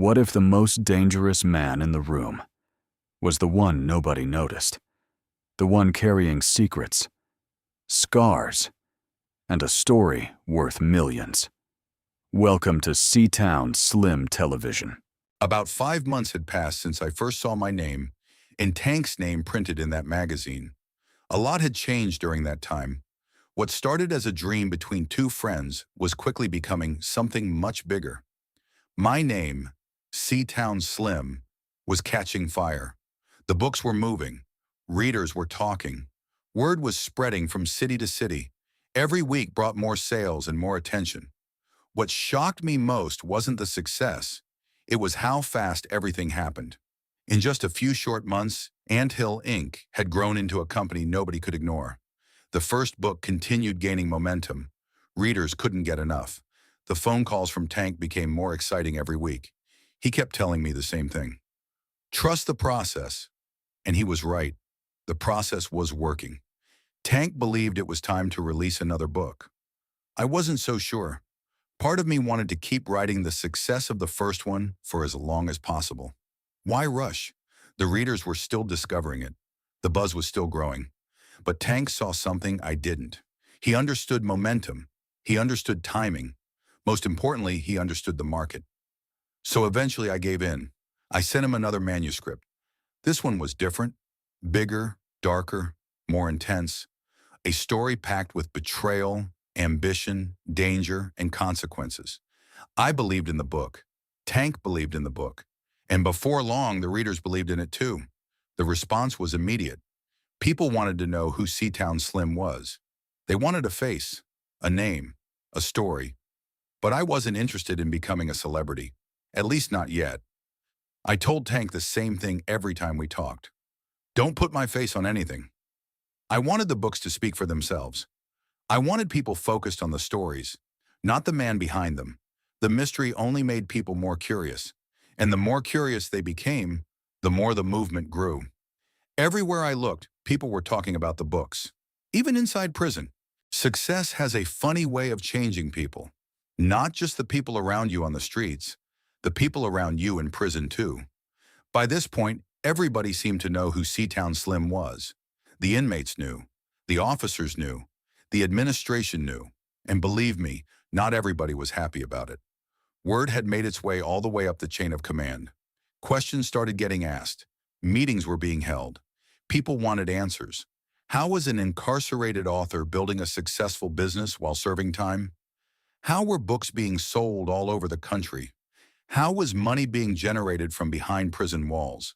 What if the most dangerous man in the room was the one nobody noticed? The one carrying secrets, scars, and a story worth millions. Welcome to Seatown Slim Television. About 5 months had passed since I first saw my name and Tank's name printed in that magazine. A lot had changed during that time. What started as a dream between two friends was quickly becoming something much bigger. My name, Seatown Slim, was catching fire. The books were moving. Readers were talking. Word was spreading from city to city. Every week brought more sales and more attention. What shocked me most wasn't the success. It was how fast everything happened. In just a few short months, Ant Hill Inc. had grown into a company nobody could ignore. The first book continued gaining momentum. Readers couldn't get enough. The phone calls from Tank became more exciting every week. He kept telling me the same thing. Trust the process. And he was right. The process was working. Tank believed it was time to release another book. I wasn't so sure. Part of me wanted to keep writing the success of the first one for as long as possible. Why rush? The readers were still discovering it. The buzz was still growing. But Tank saw something I didn't. He understood momentum. He understood timing. Most importantly, he understood the market. So eventually I gave in. I sent him another manuscript. This one was different, bigger, darker, more intense. A story packed with betrayal, ambition, danger, and consequences. I believed in the book. Tank believed in the book. And before long, the readers believed in it too. The response was immediate. People wanted to know who Seatown Slim was. They wanted a face, a name, a story. But I wasn't interested in becoming a celebrity, at least not yet. I told Tank the same thing every time we talked. Don't put my face on anything. I wanted the books to speak for themselves. I wanted people focused on the stories, not the man behind them. The mystery only made people more curious. And the more curious they became, the more the movement grew. Everywhere I looked, people were talking about the books. Even inside prison. Success has a funny way of changing people. Not just the people around you on the streets, the people around you in prison too. By this point, everybody seemed to know who Seatown Slim was. The inmates knew. The officers knew. The administration knew. And believe me, not everybody was happy about it. Word had made its way all the way up the chain of command. Questions started getting asked. Meetings were being held. People wanted answers. How was an incarcerated author building a successful business while serving time? How were books being sold all over the country? How was money being generated from behind prison walls?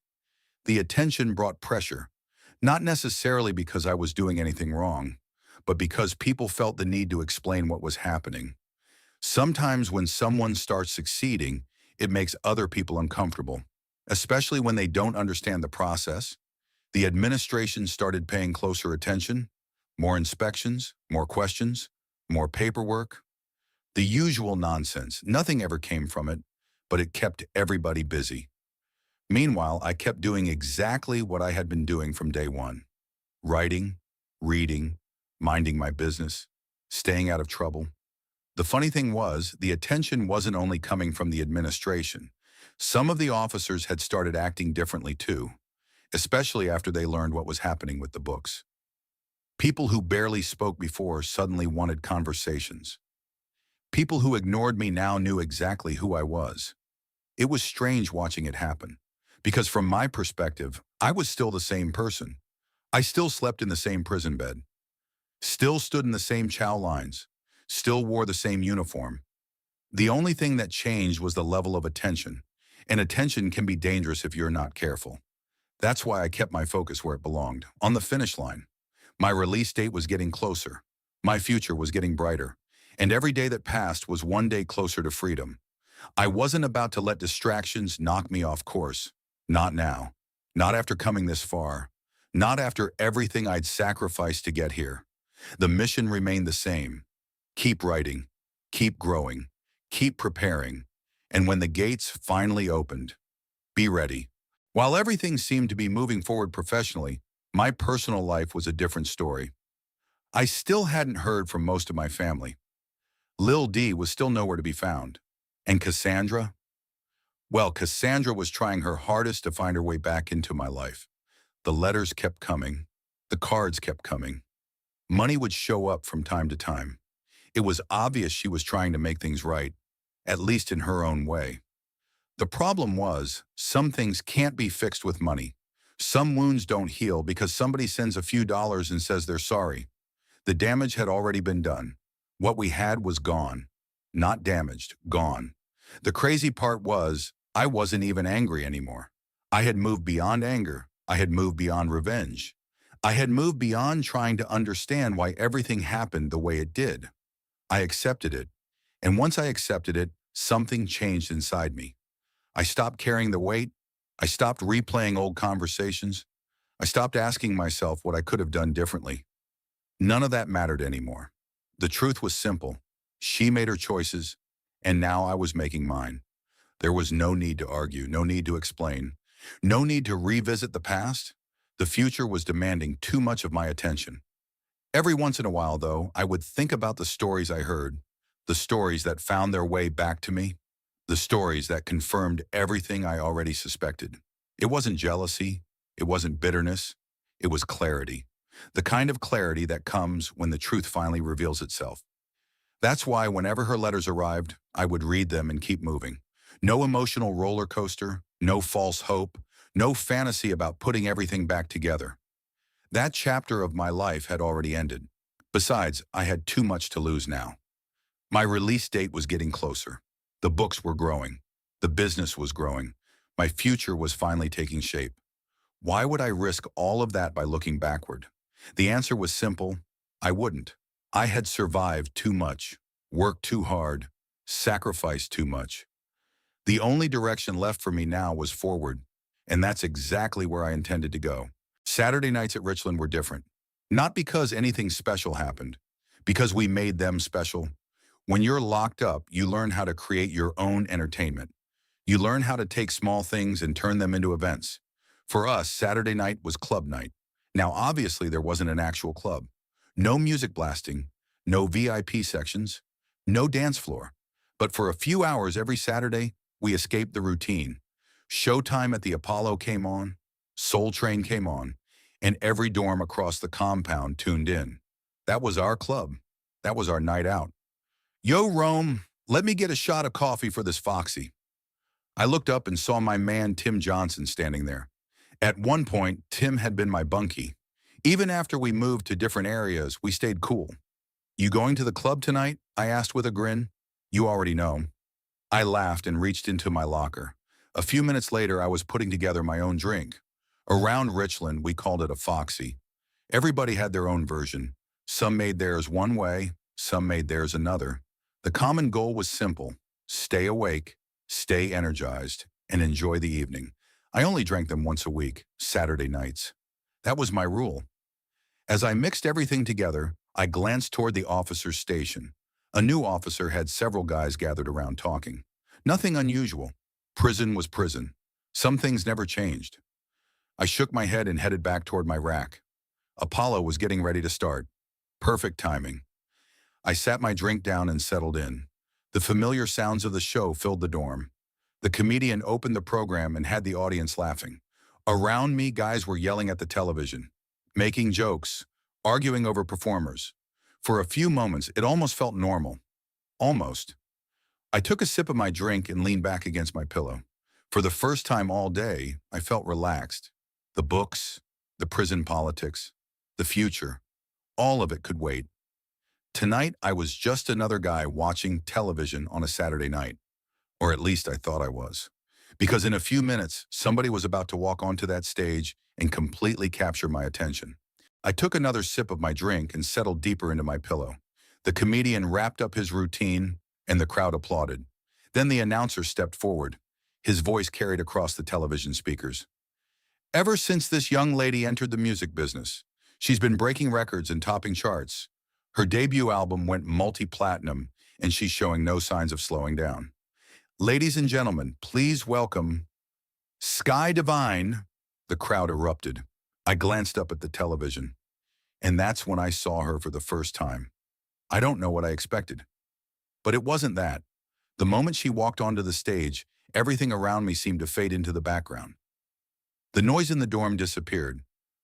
The attention brought pressure, not necessarily because I was doing anything wrong, but because people felt the need to explain what was happening. Sometimes when someone starts succeeding, it makes other people uncomfortable, especially when they don't understand the process. The administration started paying closer attention, more inspections, more questions, more paperwork. The usual nonsense. Nothing ever came from it, but it kept everybody busy. Meanwhile, I kept doing exactly what I had been doing from day one. Writing, reading, minding my business, staying out of trouble. The funny thing was, the attention wasn't only coming from the administration. Some of the officers had started acting differently too, especially after they learned what was happening with the books. People who barely spoke before suddenly wanted conversations. People who ignored me now knew exactly who I was. It was strange watching it happen, because from my perspective, I was still the same person. I still slept in the same prison bed, still stood in the same chow lines, still wore the same uniform. The only thing that changed was the level of attention, and attention can be dangerous if you're not careful. That's why I kept my focus where it belonged, on the finish line. My release date was getting closer. My future was getting brighter, and every day that passed was one day closer to freedom. I wasn't about to let distractions knock me off course. Not now. Not after coming this far. Not after everything I'd sacrificed to get here. The mission remained the same. Keep writing, keep growing, keep preparing, and when the gates finally opened, be ready. While everything seemed to be moving forward professionally, my personal life was a different story. I still hadn't heard from most of my family. Lil D was still nowhere to be found. And Cassandra? Well, Cassandra was trying her hardest to find her way back into my life. The letters kept coming. The cards kept coming. Money would show up from time to time. It was obvious she was trying to make things right, at least in her own way. The problem was, some things can't be fixed with money. Some wounds don't heal because somebody sends a few dollars and says they're sorry. The damage had already been done. What we had was gone. Not damaged, gone. The crazy part was, I wasn't even angry anymore. I had moved beyond anger. I had moved beyond revenge. I had moved beyond trying to understand why everything happened the way it did. I accepted it. And once I accepted it, something changed inside me. I stopped carrying the weight. I stopped replaying old conversations. I stopped asking myself what I could have done differently. None of that mattered anymore. The truth was simple. She made her choices, and now I was making mine. There was no need to argue, no need to explain, no need to revisit the past. The future was demanding too much of my attention. Every once in a while, though, I would think about the stories I heard, the stories that found their way back to me, the stories that confirmed everything I already suspected. It wasn't jealousy, it wasn't bitterness, it was clarity. The kind of clarity that comes when the truth finally reveals itself. That's why whenever her letters arrived, I would read them and keep moving. No emotional roller coaster, no false hope, no fantasy about putting everything back together. That chapter of my life had already ended. Besides, I had too much to lose now. My release date was getting closer. The books were growing. The business was growing. My future was finally taking shape. Why would I risk all of that by looking backward? The answer was simple. I wouldn't. I had survived too much, worked too hard, sacrificed too much. The only direction left for me now was forward, and that's exactly where I intended to go. Saturday nights at Richland were different. Not because anything special happened, because we made them special. When you're locked up, you learn how to create your own entertainment. You learn how to take small things and turn them into events. For us, Saturday night was club night. Now, obviously, there wasn't an actual club. No music blasting, no VIP sections, no dance floor. But for a few hours every Saturday, we escaped the routine. Showtime at the Apollo came on, Soul Train came on, and every dorm across the compound tuned in. That was our club. That was our night out. Yo, Rome, let me get a shot of coffee for this Foxy. I looked up and saw my man Tim Johnson standing there. At one point, Tim had been my bunkie. Even after we moved to different areas, we stayed cool. You going to the club tonight? I asked with a grin. You already know. I laughed and reached into my locker. A few minutes later, I was putting together my own drink. Around Richland, we called it a Foxy. Everybody had their own version. Some made theirs one way, some made theirs another. The common goal was simple: stay awake, stay energized, and enjoy the evening. I only drank them once a week, Saturday nights. That was my rule. As I mixed everything together, I glanced toward the officer's station. A new officer had several guys gathered around talking. Nothing unusual. Prison was prison. Some things never changed. I shook my head and headed back toward my rack. Apollo was getting ready to start. Perfect timing. I sat my drink down and settled in. The familiar sounds of the show filled the dorm. The comedian opened the program and had the audience laughing. Around me, guys were yelling at the television, making jokes, arguing over performers. For a few moments, it almost felt normal. Almost. I took a sip of my drink and leaned back against my pillow. For the first time all day, I felt relaxed. The books, the prison politics, the future, all of it could wait. Tonight, I was just another guy watching television on a Saturday night. Or at least I thought I was. Because in a few minutes, somebody was about to walk onto that stage and completely capture my attention. I took another sip of my drink and settled deeper into my pillow. The comedian wrapped up his routine, and the crowd applauded. Then the announcer stepped forward. His voice carried across the television speakers. Ever since this young lady entered the music business, she's been breaking records and topping charts. Her debut album went multi-platinum, and she's showing no signs of slowing down. Ladies and gentlemen, please welcome Sky Divine. The crowd erupted. I glanced up at the television, and that's when I saw her for the first time. I don't know what I expected. But it wasn't that. The moment she walked onto the stage, everything around me seemed to fade into the background. The noise in the dorm disappeared.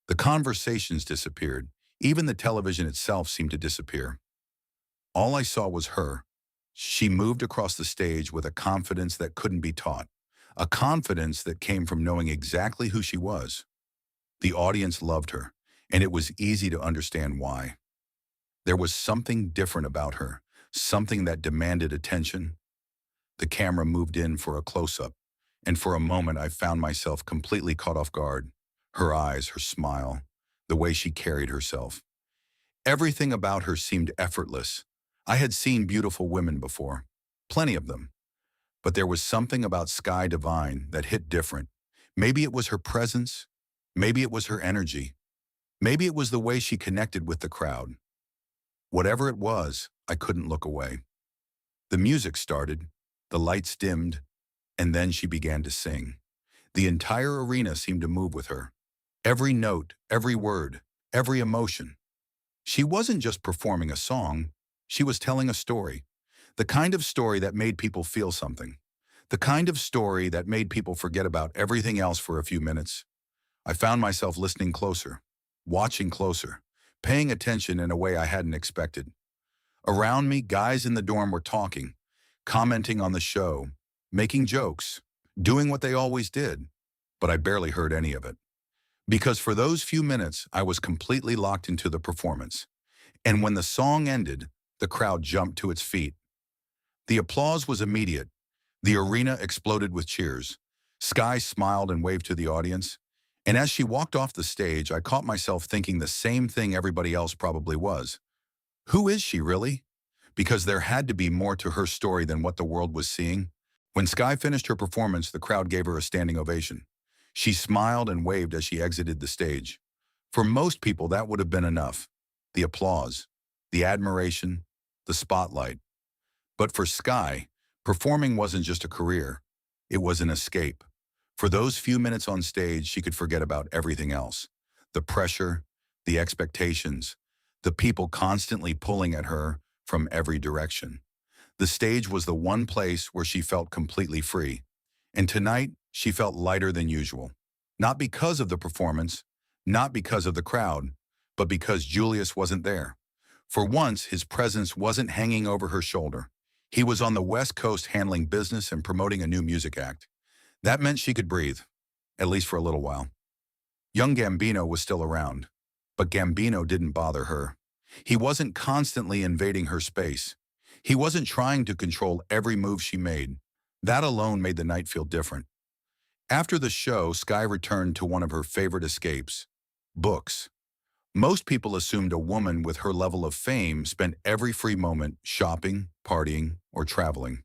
The conversations disappeared. Even the television itself seemed to disappear. All I saw was her. She moved across the stage with a confidence that couldn't be taught, a confidence that came from knowing exactly who she was. The audience loved her, and it was easy to understand why. There was something different about her, something that demanded attention. The camera moved in for a close-up, and for a moment I found myself completely caught off guard. Her eyes, her smile, the way she carried herself. Everything about her seemed effortless. I had seen beautiful women before, plenty of them, but there was something about Sky Divine that hit different. Maybe it was her presence, maybe it was her energy, maybe it was the way she connected with the crowd. Whatever it was, I couldn't look away. The music started, the lights dimmed, and then she began to sing. The entire arena seemed to move with her. Every note, every word, every emotion. She wasn't just performing a song, she was telling a story. The kind of story that made people feel something. The kind of story that made people forget about everything else for a few minutes. I found myself listening closer, watching closer, paying attention in a way I hadn't expected. Around me, guys in the dorm were talking, commenting on the show, making jokes, doing what they always did, but I barely heard any of it. Because for those few minutes, I was completely locked into the performance. And when the song ended, the crowd jumped to its feet. The applause was immediate. The arena exploded with cheers. Sky smiled and waved to the audience. And as she walked off the stage, I caught myself thinking the same thing everybody else probably was. Who is she really? Because there had to be more to her story than what the world was seeing. When Sky finished her performance, the crowd gave her a standing ovation. She smiled and waved as she exited the stage. For most people, that would have been enough. The applause, the admiration, the spotlight. But for Sky, performing wasn't just a career. It was an escape. For those few minutes on stage, she could forget about everything else. The pressure, the expectations, the people constantly pulling at her from every direction. The stage was the one place where she felt completely free. And tonight, she felt lighter than usual. Not because of the performance, not because of the crowd, but because Julius wasn't there. For once, his presence wasn't hanging over her shoulder. He was on the West Coast handling business and promoting a new music act. That meant she could breathe, at least for a little while. Young Gambino was still around, but Gambino didn't bother her. He wasn't constantly invading her space. He wasn't trying to control every move she made. That alone made the night feel different. After the show, Sky returned to one of her favorite escapes, books. Most people assumed a woman with her level of fame spent every free moment shopping, partying, or traveling.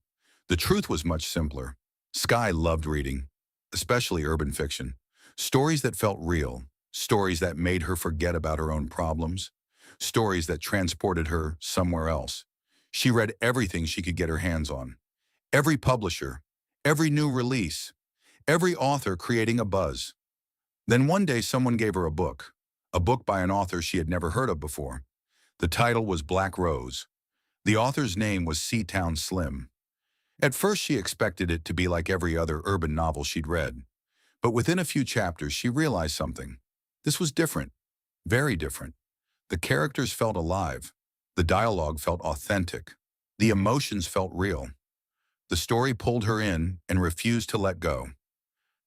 The truth was much simpler. Sky loved reading, especially urban fiction. Stories that felt real, stories that made her forget about her own problems, stories that transported her somewhere else. She read everything she could get her hands on. Every publisher, every new release, every author creating a buzz. Then one day someone gave her a book by an author she had never heard of before. The title was Black Rose. The author's name was Seatown Slim. At first she expected it to be like every other urban novel she'd read. But within a few chapters she realized something. This was different, very different. The characters felt alive. The dialogue felt authentic. The emotions felt real. The story pulled her in and refused to let go.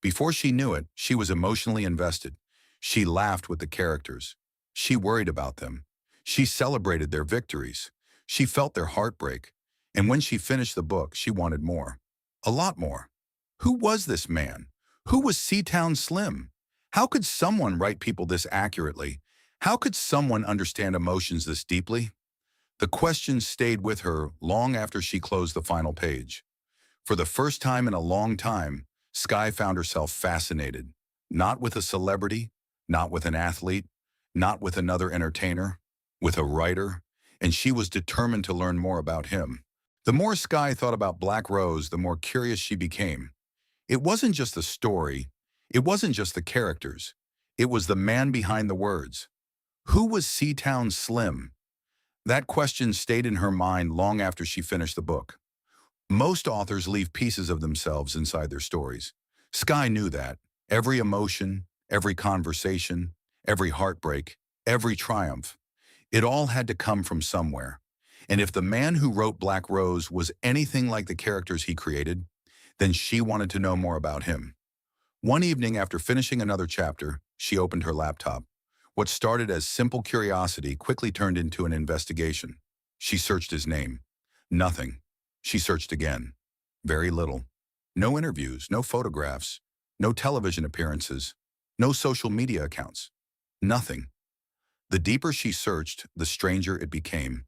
Before she knew it, she was emotionally invested. She laughed with the characters. She worried about them. She celebrated their victories. She felt their heartbreak. And when she finished the book, she wanted more. A lot more. Who was this man? Who was Seatown Slim? How could someone write people this accurately? How could someone understand emotions this deeply? The question stayed with her long after she closed the final page. For the first time in a long time, Sky found herself fascinated, not with a celebrity, not with an athlete, not with another entertainer, with a writer, and she was determined to learn more about him. The more Sky thought about Black Rose, the more curious she became. It wasn't just the story, it wasn't just the characters, it was the man behind the words. Who was Seatown Slim? That question stayed in her mind long after she finished the book. Most authors leave pieces of themselves inside their stories. Sky knew that. Every emotion, every conversation, every heartbreak, every triumph, it all had to come from somewhere. And if the man who wrote Black Rose was anything like the characters he created, then she wanted to know more about him. One evening after finishing another chapter, she opened her laptop. What started as simple curiosity quickly turned into an investigation. She searched his name. Nothing. She searched again. Very little. No interviews, no photographs, no television appearances, no social media accounts. Nothing. The deeper she searched, the stranger it became.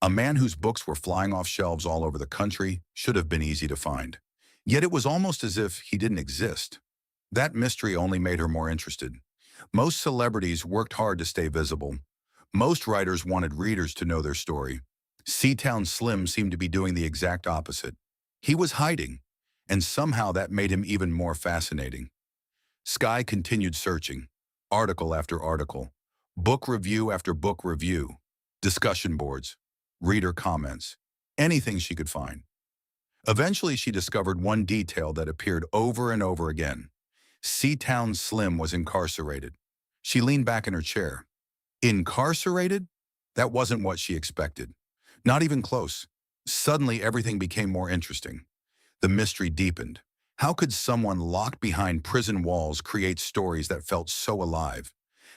A man whose books were flying off shelves all over the country should have been easy to find. Yet it was almost as if he didn't exist. That mystery only made her more interested. Most celebrities worked hard to stay visible. Most writers wanted readers to know their story. Seatown Slim seemed to be doing the exact opposite. He was hiding, and somehow that made him even more fascinating. Sky continued searching, article after article, book review after book review, discussion boards, reader comments, anything she could find. Eventually, she discovered one detail that appeared over and over again. Seatown Slim was incarcerated. She leaned back in her chair. Incarcerated? That wasn't what she expected. Not even close. Suddenly, everything became more interesting. The mystery deepened. How could someone locked behind prison walls create stories that felt so alive?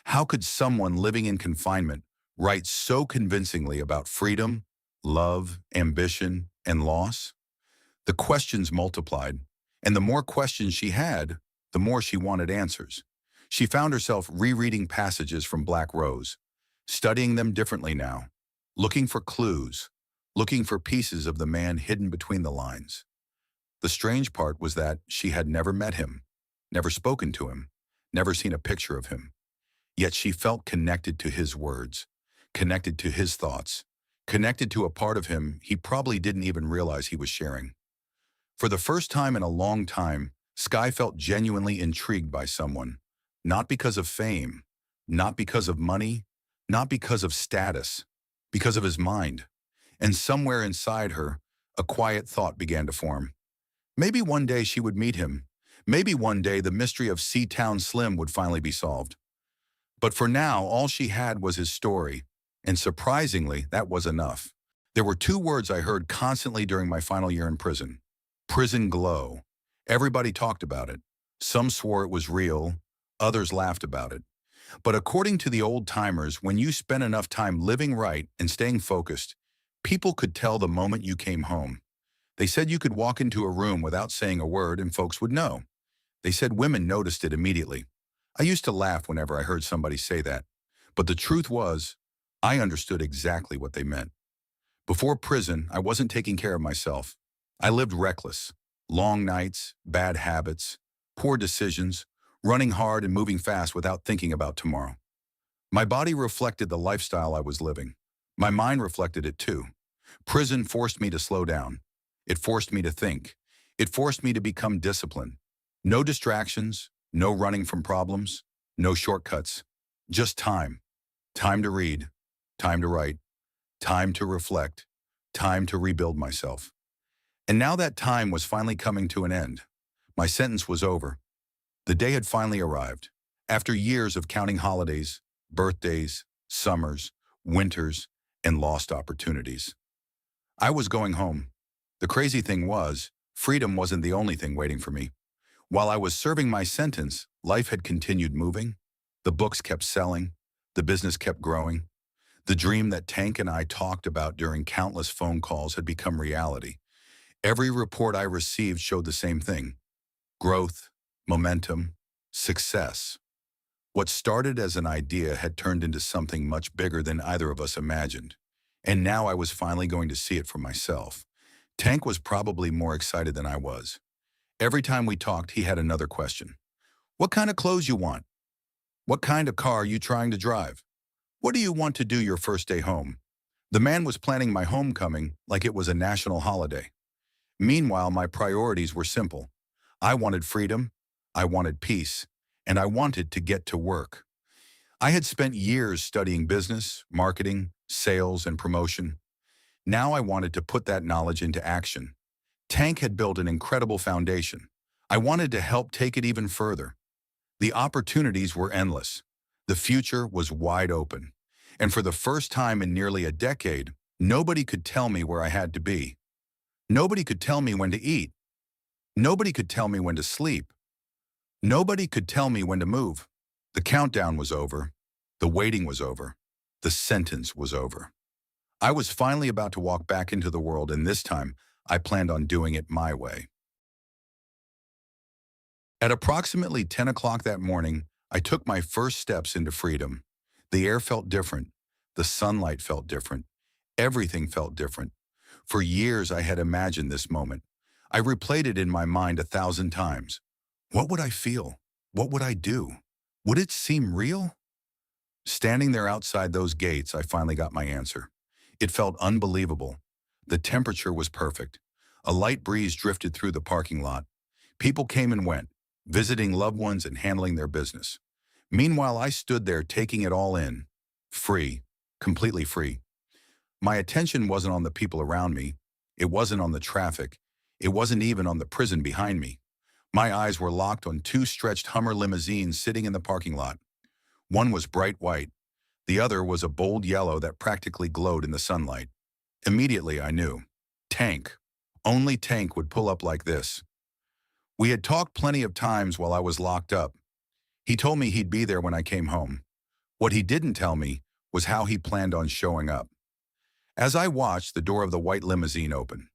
How could someone living in confinement write so convincingly about freedom, love, ambition, and loss? The questions multiplied, and the more questions she had, the more she wanted answers. She found herself rereading passages from Black Rose, studying them differently now, looking for clues, looking for pieces of the man hidden between the lines. The strange part was that she had never met him, never spoken to him, never seen a picture of him. Yet she felt connected to his words, connected to his thoughts, connected to a part of him he probably didn't even realize he was sharing. For the first time in a long time, Sky felt genuinely intrigued by someone, not because of fame, not because of money, not because of status, because of his mind. And somewhere inside her, a quiet thought began to form. Maybe one day she would meet him. Maybe one day the mystery of Seatown Slim would finally be solved. But for now, all she had was his story, and surprisingly, that was enough. There were two words I heard constantly during my final year in prison. Prison glow. Everybody talked about it. Some swore it was real, others laughed about it. But according to the old-timers, when you spent enough time living right and staying focused, people could tell the moment you came home. They said you could walk into a room without saying a word and folks would know. They said women noticed it immediately. I used to laugh whenever I heard somebody say that. But the truth was, I understood exactly what they meant. Before prison, I wasn't taking care of myself. I lived reckless. Long nights, bad habits, poor decisions, running hard and moving fast without thinking about tomorrow. My body reflected the lifestyle I was living. My mind reflected it too. Prison forced me to slow down. It forced me to think. It forced me to become disciplined. No distractions, no running from problems, no shortcuts. Just time. Time to read, time to write, time to reflect, time to rebuild myself. And now that time was finally coming to an end. My sentence was over. The day had finally arrived. After years of counting holidays, birthdays, summers, winters, and lost opportunities. I was going home. The crazy thing was, freedom wasn't the only thing waiting for me. While I was serving my sentence, life had continued moving. The books kept selling. The business kept growing. The dream that Tank and I talked about during countless phone calls had become reality. Every report I received showed the same thing. Growth, momentum, success. What started as an idea had turned into something much bigger than either of us imagined. And now I was finally going to see it for myself. Tank was probably more excited than I was. Every time we talked, he had another question. What kind of clothes you want? What kind of car are you trying to drive? What do you want to do your first day home? The man was planning my homecoming like it was a national holiday. Meanwhile, my priorities were simple. I wanted freedom, I wanted peace, and I wanted to get to work. I had spent years studying business, marketing, sales, and promotion. Now I wanted to put that knowledge into action. Tank had built an incredible foundation. I wanted to help take it even further. The opportunities were endless. The future was wide open. And for the first time in nearly a decade, nobody could tell me where I had to be. Nobody could tell me when to eat. Nobody could tell me when to sleep. Nobody could tell me when to move. The countdown was over. The waiting was over. The sentence was over. I was finally about to walk back into the world, and this time, I planned on doing it my way. At approximately 10 o'clock that morning, I took my first steps into freedom. The air felt different. The sunlight felt different. Everything felt different. For years, I had imagined this moment. I replayed it in my mind 1,000 times. What would I feel? What would I do? Would it seem real? Standing there outside those gates, I finally got my answer. It felt unbelievable. The temperature was perfect. A light breeze drifted through the parking lot. People came and went, visiting loved ones and handling their business. Meanwhile, I stood there taking it all in. Free. Completely free. My attention wasn't on the people around me. It wasn't on the traffic. It wasn't even on the prison behind me. My eyes were locked on two stretched Hummer limousines sitting in the parking lot. One was bright white. The other was a bold yellow that practically glowed in the sunlight. Immediately, I knew. Tank. Only Tank would pull up like this. We had talked plenty of times while I was locked up. He told me he'd be there when I came home. What he didn't tell me was how he planned on showing up. As I watched the door of the white limousine open,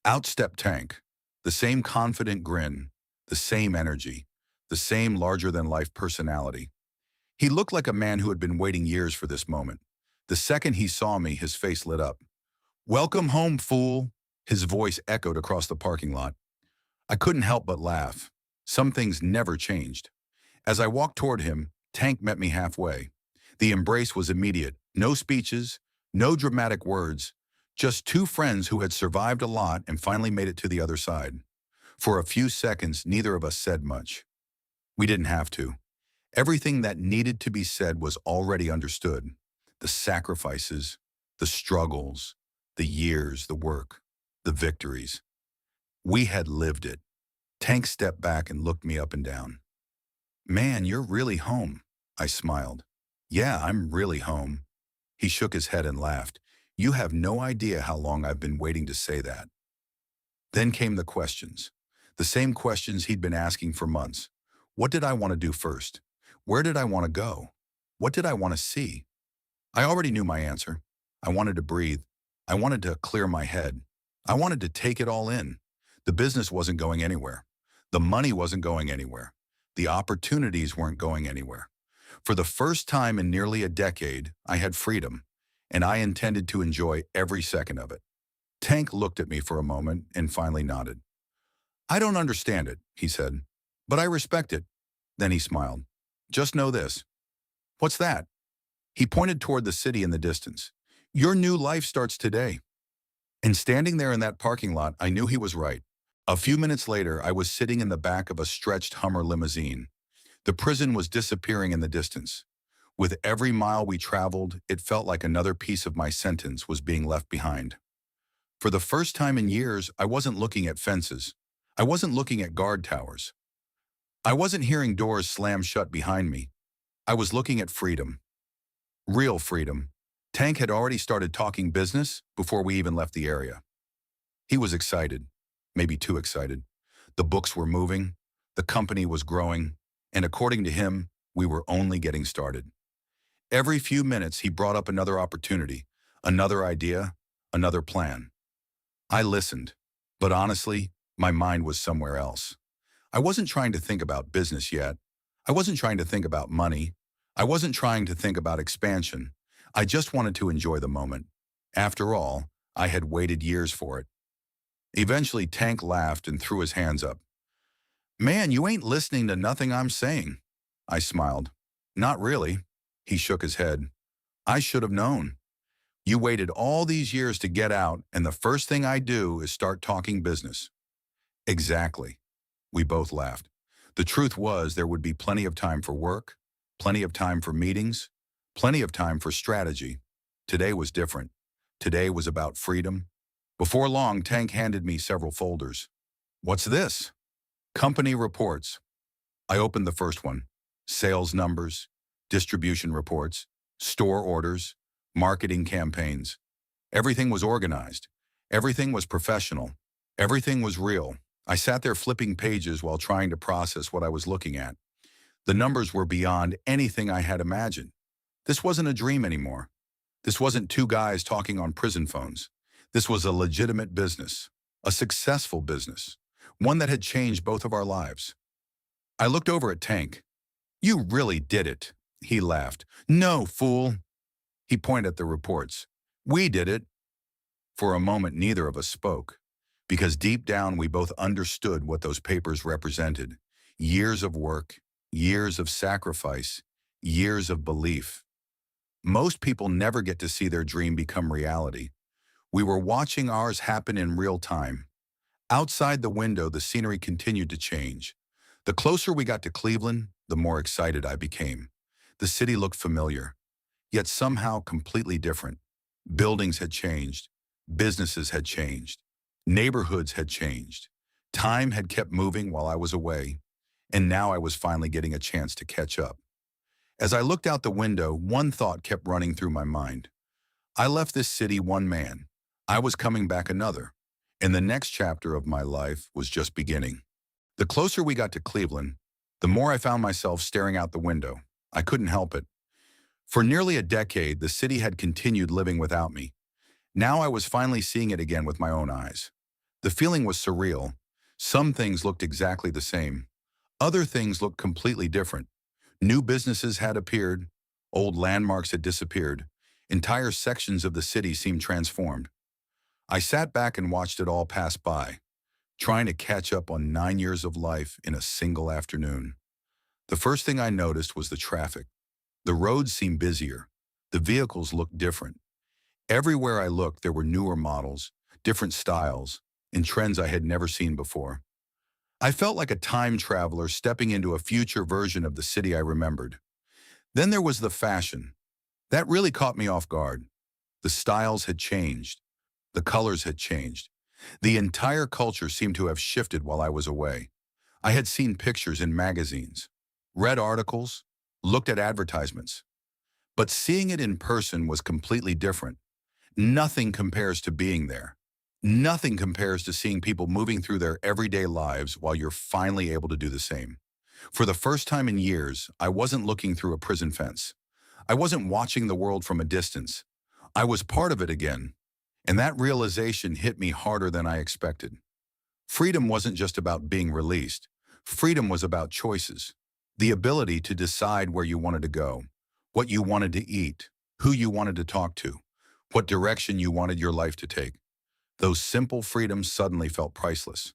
out stepped Tank, the same confident grin, the same energy, the same larger-than-life personality. He looked like a man who had been waiting years for this moment. The second he saw me, his face lit up. "Welcome home, fool," his voice echoed across the parking lot. I couldn't help but laugh. Some things never changed. As I walked toward him, Tank met me halfway. The embrace was immediate. No speeches, no dramatic words, just two friends who had survived a lot and finally made it to the other side. For a few seconds, neither of us said much. We didn't have to. Everything that needed to be said was already understood. The sacrifices, the struggles, the years, the work, the victories. We had lived it. Tank stepped back and looked me up and down. "Man, you're really home," I smiled. "Yeah, I'm really home." He shook his head and laughed. "You have no idea how long I've been waiting to say that." Then came the questions. The same questions he'd been asking for months. What did I want to do first? Where did I want to go? What did I want to see? I already knew my answer. I wanted to breathe. I wanted to clear my head. I wanted to take it all in. The business wasn't going anywhere. The money wasn't going anywhere. The opportunities weren't going anywhere. For the first time in nearly a decade, I had freedom, and I intended to enjoy every second of it. Tank looked at me for a moment and finally nodded. "I don't understand it," he said, "but I respect it." Then he smiled. "Just know this." "What's that?" He pointed toward the city in the distance. "Your new life starts today." And standing there in that parking lot, I knew he was right. A few minutes later, I was sitting in the back of a stretched Hummer limousine. The prison was disappearing in the distance. With every mile we traveled, it felt like another piece of my sentence was being left behind. For the first time in years, I wasn't looking at fences. I wasn't looking at guard towers. I wasn't hearing doors slam shut behind me. I was looking at freedom. Real freedom. Tank had already started talking business before we even left the area. He was excited, maybe too excited. The books were moving, the company was growing, and according to him, we were only getting started. Every few minutes, he brought up another opportunity, another idea, another plan. I listened, but honestly, my mind was somewhere else. I wasn't trying to think about business yet. I wasn't trying to think about money. I wasn't trying to think about expansion. I just wanted to enjoy the moment. After all, I had waited years for it. Eventually, Tank laughed and threw his hands up. "Man, you ain't listening to nothing I'm saying." I smiled. "Not really." He shook his head. "I should have known. You waited all these years to get out, and the first thing I do is start talking business." Exactly. We both laughed. The truth was there would be plenty of time for work, plenty of time for meetings, plenty of time for strategy. Today was different. Today was about freedom, Before long, Tank handed me several folders. What's this? Company reports. I opened the first one. Sales numbers, distribution reports, store orders, marketing campaigns. Everything was organized. Everything was professional. Everything was real. I sat there flipping pages while trying to process what I was looking at. The numbers were beyond anything I had imagined. This wasn't a dream anymore. This wasn't two guys talking on prison phones. This was a legitimate business, a successful business, one that had changed both of our lives. I looked over at Tank. You really did it, he laughed. No, fool. He pointed at the reports. We did it. For a moment, neither of us spoke, because deep down we both understood what those papers represented. Years of work, years of sacrifice, years of belief. Most people never get to see their dream become reality. We were watching ours happen in real time. Outside the window, the scenery continued to change. The closer we got to Cleveland, the more excited I became. The city looked familiar, yet somehow completely different. Buildings had changed. Businesses had changed. Neighborhoods had changed. Time had kept moving while I was away, and now I was finally getting a chance to catch up. As I looked out the window, one thought kept running through my mind. I left this city one man. I was coming back another, and the next chapter of my life was just beginning. The closer we got to Cleveland, the more I found myself staring out the window. I couldn't help it. For nearly a decade, the city had continued living without me. Now I was finally seeing it again with my own eyes. The feeling was surreal. Some things looked exactly the same. Other things looked completely different. New businesses had appeared. Old landmarks had disappeared. Entire sections of the city seemed transformed. I sat back and watched it all pass by, trying to catch up on 9 years of life in a single afternoon. The first thing I noticed was the traffic. The roads seemed busier. The vehicles looked different. Everywhere I looked, there were newer models, different styles, and trends I had never seen before. I felt like a time traveler stepping into a future version of the city I remembered. Then there was the fashion. That really caught me off guard. The styles had changed. The colors had changed. The entire culture seemed to have shifted while I was away. I had seen pictures in magazines, read articles, looked at advertisements. But seeing it in person was completely different. Nothing compares to being there. Nothing compares to seeing people moving through their everyday lives while you're finally able to do the same. For the first time in years, I wasn't looking through a prison fence. I wasn't watching the world from a distance. I was part of it again. And that realization hit me harder than I expected. Freedom wasn't just about being released. Freedom was about choices. The ability to decide where you wanted to go, what you wanted to eat, who you wanted to talk to, what direction you wanted your life to take. Those simple freedoms suddenly felt priceless.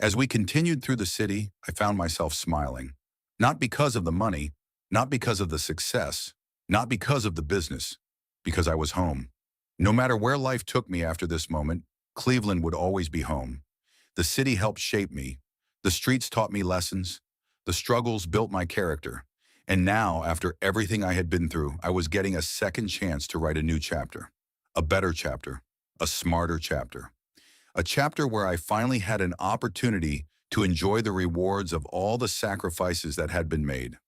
As we continued through the city, I found myself smiling. Not because of the money, not because of the success, not because of the business, because I was home. No matter where life took me after this moment, Cleveland would always be home. The city helped shape me. The streets taught me lessons. The struggles built my character. And now, after everything I had been through, I was getting a second chance to write a new chapter. A better chapter. A smarter chapter. A chapter where I finally had an opportunity to enjoy the rewards of all the sacrifices that had been made.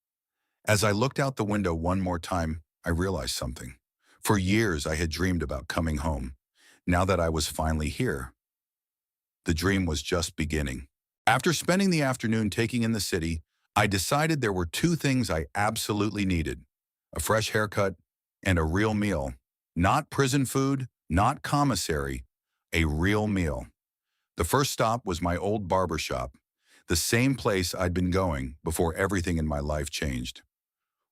As I looked out the window one more time, I realized something. For years, I had dreamed about coming home. Now that I was finally here, the dream was just beginning. After spending the afternoon taking in the city, I decided there were two things I absolutely needed: a fresh haircut and a real meal. Not prison food, not commissary, a real meal. The first stop was my old barber shop, the same place I'd been going before everything in my life changed.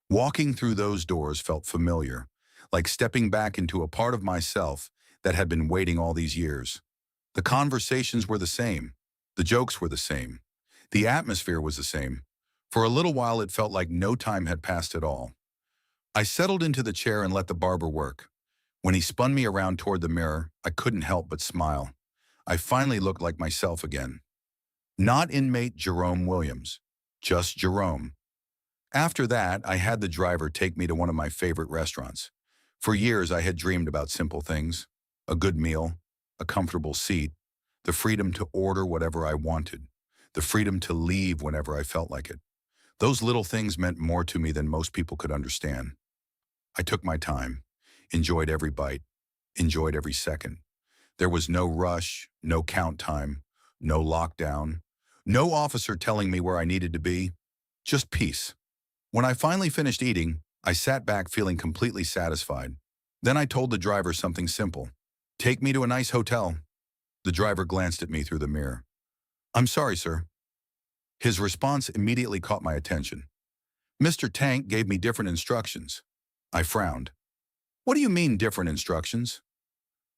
Walking through those doors felt familiar, like stepping back into a part of myself that had been waiting all these years. The conversations were the same. The jokes were the same. The atmosphere was the same. For a little while, it felt like no time had passed at all. I settled into the chair and let the barber work. When he spun me around toward the mirror, I couldn't help but smile. I finally looked like myself again. Not inmate Jerome Williams, just Jerome. After that, I had the driver take me to one of my favorite restaurants. For years, I had dreamed about simple things: a good meal, a comfortable seat, the freedom to order whatever I wanted, the freedom to leave whenever I felt like it. Those little things meant more to me than most people could understand. I took my time, enjoyed every bite, enjoyed every second. There was no rush, no count time, no lockdown, no officer telling me where I needed to be, just peace. When I finally finished eating, I sat back feeling completely satisfied. Then I told the driver something simple. "Take me to a nice hotel." The driver glanced at me through the mirror. "I'm sorry, sir." His response immediately caught my attention. Mr. Tank gave me different instructions. I frowned. "What do you mean, different instructions?"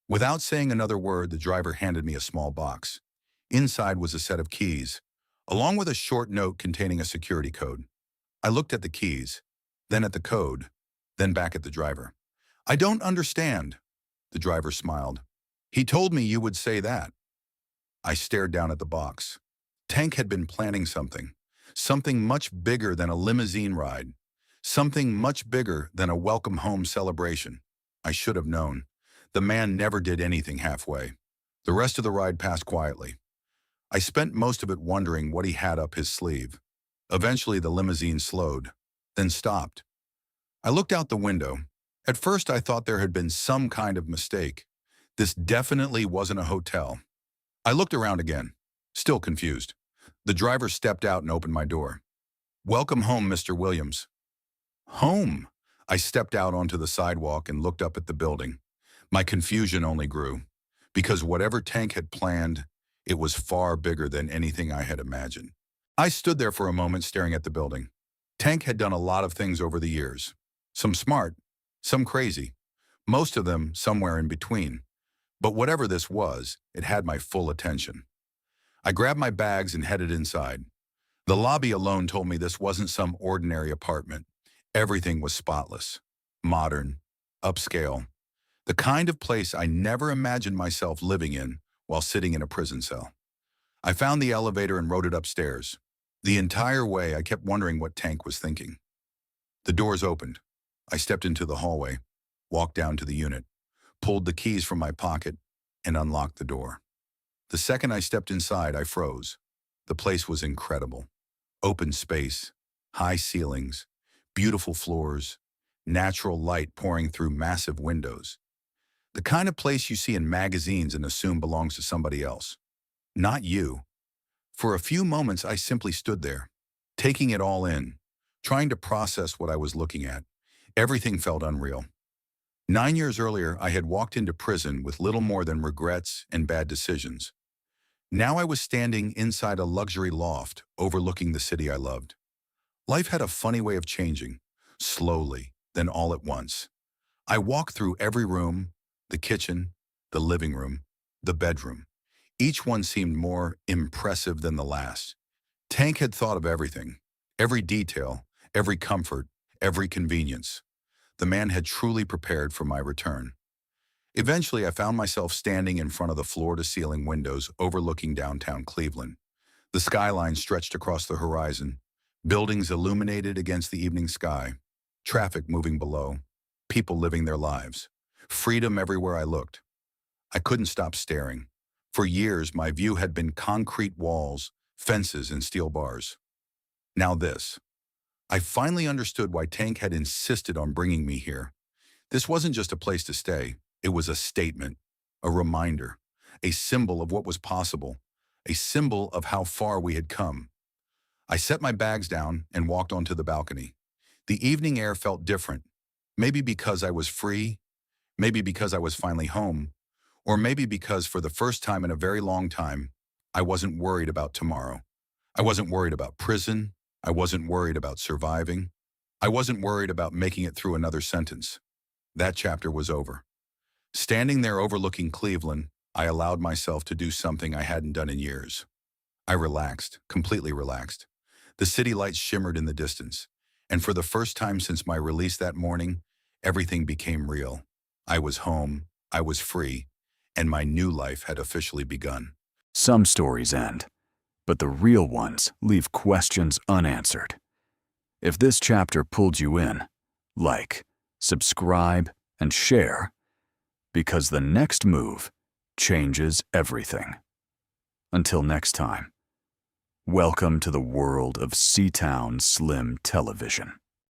Without saying another word, the driver handed me a small box. Inside was a set of keys, along with a short note containing a security code. I looked at the keys, then at the code, then back at the driver. "I don't understand." The driver smiled. "He told me you would say that." I stared down at the box. Tank had been planning something much bigger than a limousine ride, something much bigger than a welcome home celebration. I should have known. The man never did anything halfway. The rest of the ride passed quietly. I spent most of it wondering what he had up his sleeve. Eventually, the limousine slowed, then stopped. I looked out the window. At first, I thought there had been some kind of mistake. This definitely wasn't a hotel. I looked around again, still confused. The driver stepped out and opened my door. "Welcome home, Mr. Williams." Home! I stepped out onto the sidewalk and looked up at the building. My confusion only grew, because whatever Tank had planned, it was far bigger than anything I had imagined. I stood there for a moment staring at the building. Tank had done a lot of things over the years. Some smart, some crazy, most of them somewhere in between. But whatever this was, it had my full attention. I grabbed my bags and headed inside. The lobby alone told me this wasn't some ordinary apartment. Everything was spotless, modern, upscale, the kind of place I never imagined myself living in while sitting in a prison cell. I found the elevator and rode it upstairs. The entire way, I kept wondering what Tank was thinking. The doors opened. I stepped into the hallway, walked down to the unit, pulled the keys from my pocket, and unlocked the door. The second I stepped inside, I froze. The place was incredible. Open space, high ceilings, beautiful floors, natural light pouring through massive windows. The kind of place you see in magazines and assume belongs to somebody else. Not you. For a few moments, I simply stood there, taking it all in, trying to process what I was looking at. Everything felt unreal. 9 years earlier, I had walked into prison with little more than regrets and bad decisions. Now I was standing inside a luxury loft overlooking the city I loved. Life had a funny way of changing, slowly, then all at once. I walked through every room, the kitchen, the living room, the bedroom. Each one seemed more impressive than the last. Tank had thought of everything, every detail, every comfort, every convenience. The man had truly prepared for my return. Eventually, I found myself standing in front of the floor-to-ceiling windows overlooking downtown Cleveland. The skyline stretched across the horizon, buildings illuminated against the evening sky, traffic moving below, people living their lives, freedom everywhere I looked. I couldn't stop staring. For years, my view had been concrete walls, fences, and steel bars. Now this. I finally understood why Tank had insisted on bringing me here. This wasn't just a place to stay. It was a statement, a reminder, a symbol of what was possible, a symbol of how far we had come. I set my bags down and walked onto the balcony. The evening air felt different, maybe because I was free, maybe because I was finally home, or maybe because for the first time in a very long time, I wasn't worried about tomorrow. I wasn't worried about prison. I wasn't worried about surviving. I wasn't worried about making it through another sentence. That chapter was over. Standing there overlooking Cleveland, I allowed myself to do something I hadn't done in years. I relaxed, completely relaxed. The city lights shimmered in the distance, and for the first time since my release that morning, everything became real. I was home, I was free, and my new life had officially begun. Some stories end, but the real ones leave questions unanswered. If this chapter pulled you in, like, subscribe, and share, because the next move changes everything. Until next time, welcome to the world of Seatown Slim Television.